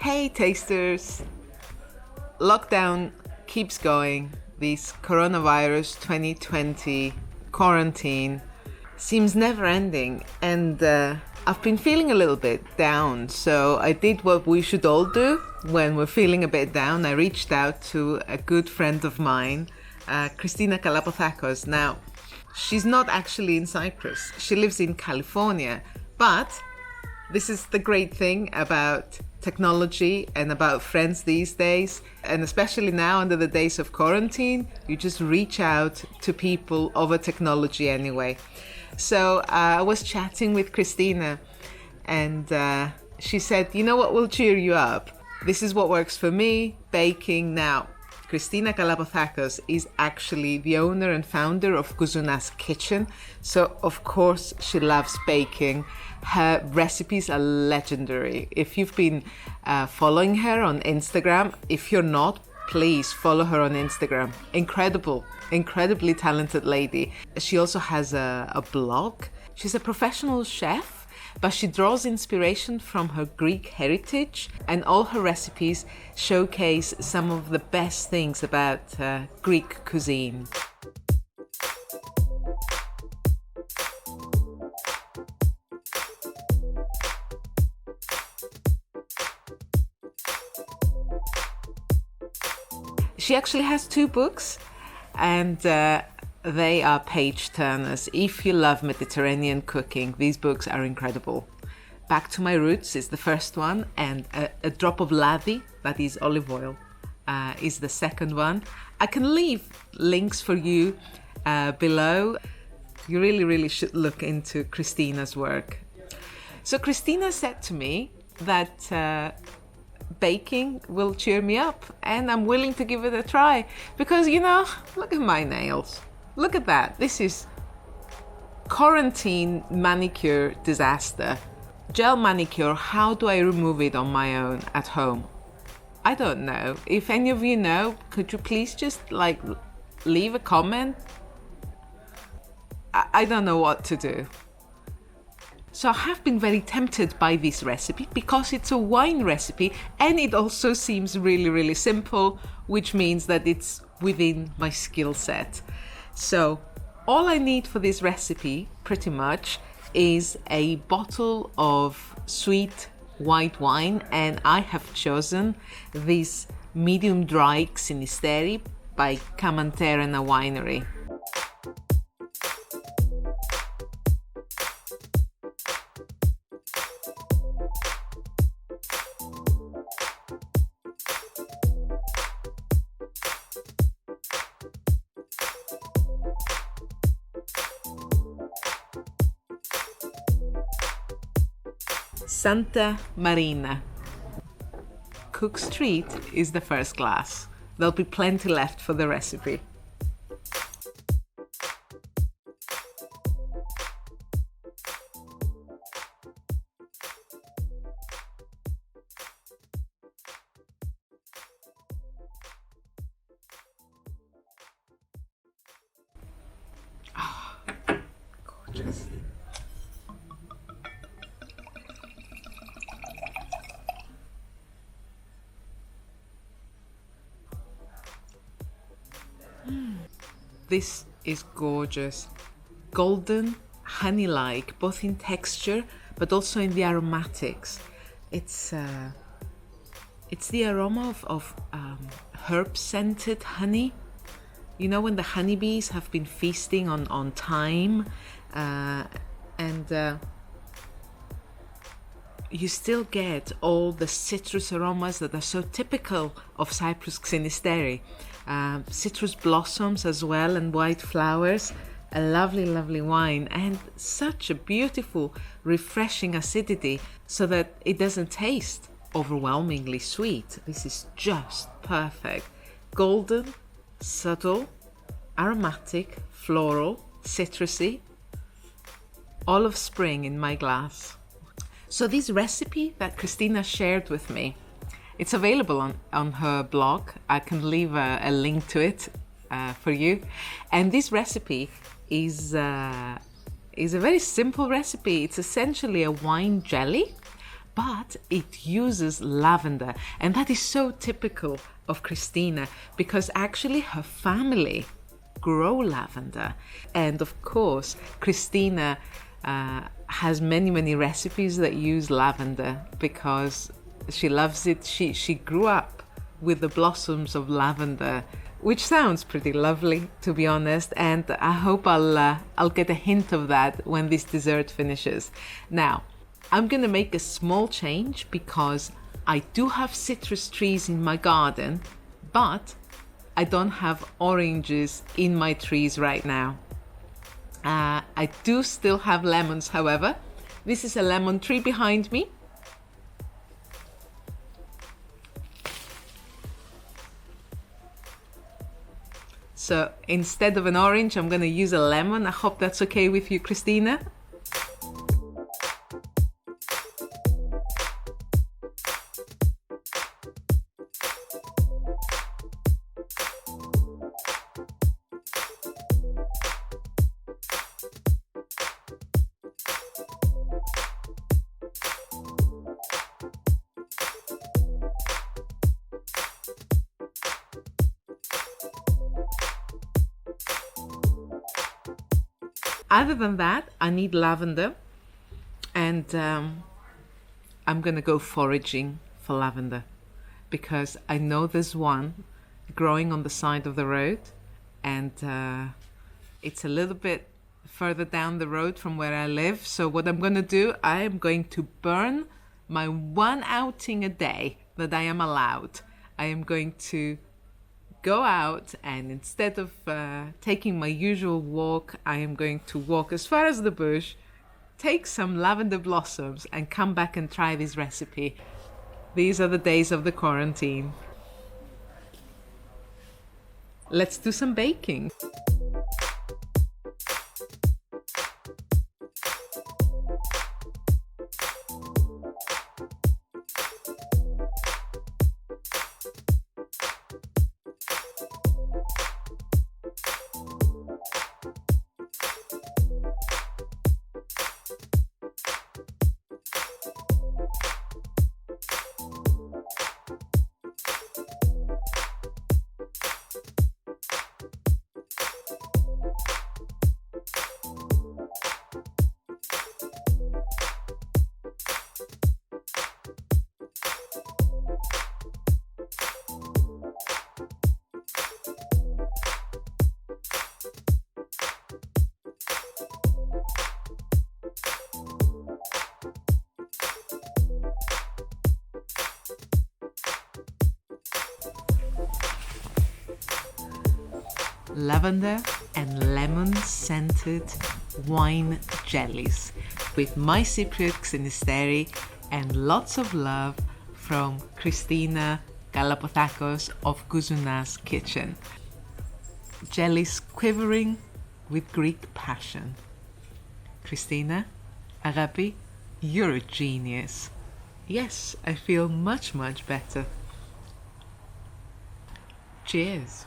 Hey tasters! Lockdown keeps going. This coronavirus 2020 quarantine seems never ending, and I've been feeling a little bit down, so I did what we should all do when we're feeling a bit down. I reached out to a good friend of mine, Krystina Kalapothakos. Now, she's not actually in Cyprus. She lives in California, but this is the great thing about technology and about friends these days, and especially now under the days of quarantine, you just reach out to people over technology anyway. So I was chatting with Krystina, and she said, you know what will cheer you up? This is what works for me, baking. Now, Krystina Kalapothakos is actually the owner and founder of Kouzounas kitchen. So of course she loves baking. Her recipes are legendary. If you've been following her on Instagram, if you're not, please follow her on Instagram. Incredibly talented lady. She also has a blog. She's a professional chef, but she draws inspiration from her Greek heritage, and all her recipes showcase some of the best things about Greek cuisine. She actually has 2 books, and they are page turners. If you love Mediterranean cooking, these books are incredible. Back to My Roots is the first one, and A Drop of Ladi, that is olive oil, is the second one. I can leave links for you below. You really should look into Krystina's work. So Krystina said to me that baking will cheer me up, and I'm willing to give it a try because, you know, look at my nails. Look at that. This is quarantine manicure disaster. Gel manicure, how do I remove it on my own at home? I don't know. If any of you know, could you please just leave a comment? I don't know what to do. So I have been very tempted by this recipe because it's a wine recipe, and it also seems really simple, which means that it's within my skill set. So all I need for this recipe pretty much is a bottle of sweet white wine, and I have chosen this medium dry Xynisteri by Kamanterena Winery. Santa Marina. Cook's treat is the first glass. There'll be plenty left for the recipe. Oh, gorgeous. This is gorgeous. Golden, honey-like, both in texture but also in the aromatics. It's the aroma of herb-scented honey. You know, when the honeybees have been feasting on thyme, and you still get all the citrus aromas that are so typical of Cyprus Xynisteri. Citrus blossoms as well, and white flowers. A lovely wine, and such a beautiful, refreshing acidity so that it doesn't taste overwhelmingly sweet. This is just perfect. Golden, subtle, aromatic, floral, citrusy, all of spring in my glass. So this recipe that Krystina shared with me, it's available on her blog. I can leave a link to it for you. And this recipe is a very simple recipe. It's essentially a wine jelly, but it uses lavender. And that is so typical of Krystina, because actually her family grow lavender. And of course, Krystina has many recipes that use lavender because she loves it. She grew up with the blossoms of lavender, which sounds pretty lovely, to be honest, and I hope I'll get a hint of that when this dessert finishes. Now, I'm gonna make a small change because I do have citrus trees in my garden, but I don't have oranges in my trees right now. I do still have lemons, however. This is a lemon tree behind me. So instead of an orange, I'm going to use a lemon. I hope that's okay with you, Krystina. Other than that, I need lavender, and I'm gonna go foraging for lavender because I know there's one growing on the side of the road, and it's a little bit further down the road from where I live. So what I'm gonna do, I am going to burn my one outing a day that I am allowed. I am going to go out, and instead of taking my usual walk, I am going to walk as far as the bush, take some lavender blossoms, and come back and try this recipe. These are the days of the quarantine. Let's do some baking. Lavender and lemon scented wine jellies with my Cypriot Xynisteri and lots of love from Krystina Kalapothakos of Kouzounas kitchen. Jellies quivering with Greek passion. Krystina, Agapi, you're a genius. Yes, I feel much better. Cheers.